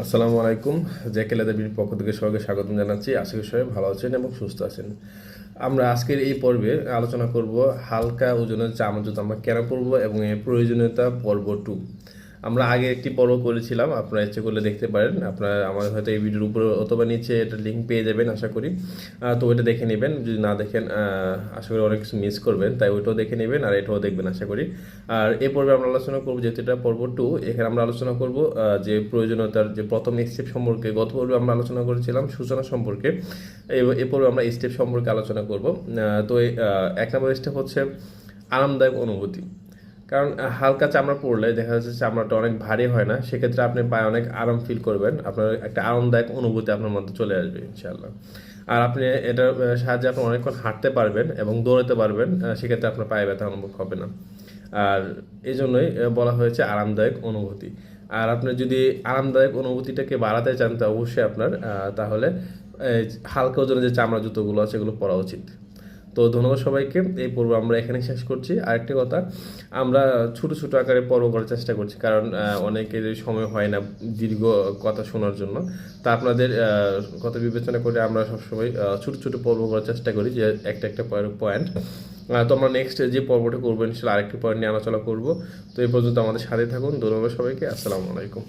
আসসালামু আলাইকুম। জ্যাকে লেদারবির পক্ষ থেকে সবাইকে স্বাগতম জানাচ্ছি। আশা করি সবাই ভালো আছেন এবং সুস্থ আছেন। আমরা আজকের এই পর্বে আলোচনা করব হালকা ওজনের জামা জুতো আমরা কেন পরবো এবং এর প্রয়োজনীয়তা পর্ব 2। আমরা আগে একটি পর্ব করেছিলাম, আপনারা ইচ্ছে করলে দেখতে পারেন। আপনারা আমার হয়তো এই ভিডিওর উপরে অথবা নিচে এটা লিঙ্ক পেয়ে যাবেন আশা করি। তো ওইটা দেখে নেবেন, যদি না দেখেন আশা করি অনেক কিছু মিস করবেন, তাই ওইটাও দেখে নেবেন আর এটাও দেখবেন আশা করি। আর এই পর্বে আমরা আলোচনা করবো, যেহেতু এটা পর্ব 2, এখানে আমরা আলোচনা করব যে প্রয়োজনীয়তার যে প্রথম স্টেপ সম্পর্কে। গত পর্বে আমরা আলোচনা করেছিলাম সূচনা সম্পর্কে, এই পর্বে আমরা স্টেপ সম্পর্কে আলোচনা করব। তো এক নম্বর স্টেপ হচ্ছে আরামদায়ক অনুভূতি। কারণ হালকা চামড়া পরলে দেখা যাচ্ছে চামড়াটা অনেক ভারী হয় না, সেক্ষেত্রে আপনি পায়ে অনেক আরাম ফিল করবেন, আপনার একটা আরামদায়ক অনুভূতি আপনার মধ্যে চলে আসবে ইনশাআল্লাহ। আর আপনি এটার সাহায্যে আপনি অনেকক্ষণ হাঁটতে পারবেন এবং দৌড়াতে পারবেন, সেক্ষেত্রে আপনার পায়ে ব্যথা অনুভব হবে না। আর এই জন্যই বলা হয়েছে আরামদায়ক অনুভূতি। আর আপনি যদি আরামদায়ক অনুভূতিটাকে বাড়াতে চান তা অবশ্যই আপনার তাহলে হালকা ওজনের যে চামড়া জুতোগুলো আছে এগুলো পরা উচিত। তো ধন্যবাদ সবাইকে। এই পর্ব আমরা এখানে শেষ করছি। আরেকটি কথা, আমরা ছোট ছোট আকারে পর্ব করার চেষ্টা করছি, কারণ অনেকের সময় হয় না দীর্ঘ কথা শোনার জন্য। তা আপনাদের কথা বিবেচনা করে আমরা সবসময় ছোট ছোট পর্ব করার চেষ্টা করি, যে একটা একটা পয়েন্ট। তো আমরা নেক্সট যে পর্বটা করবো ইনশাল্লাহ আরেকটি পয়েন্ট নিয়ে আলোচনা করবো। তো এই পর্যন্ত আমাদের সাথে থাকুন। ধন্যবাদ সবাইকে। আসসালামু আলাইকুম।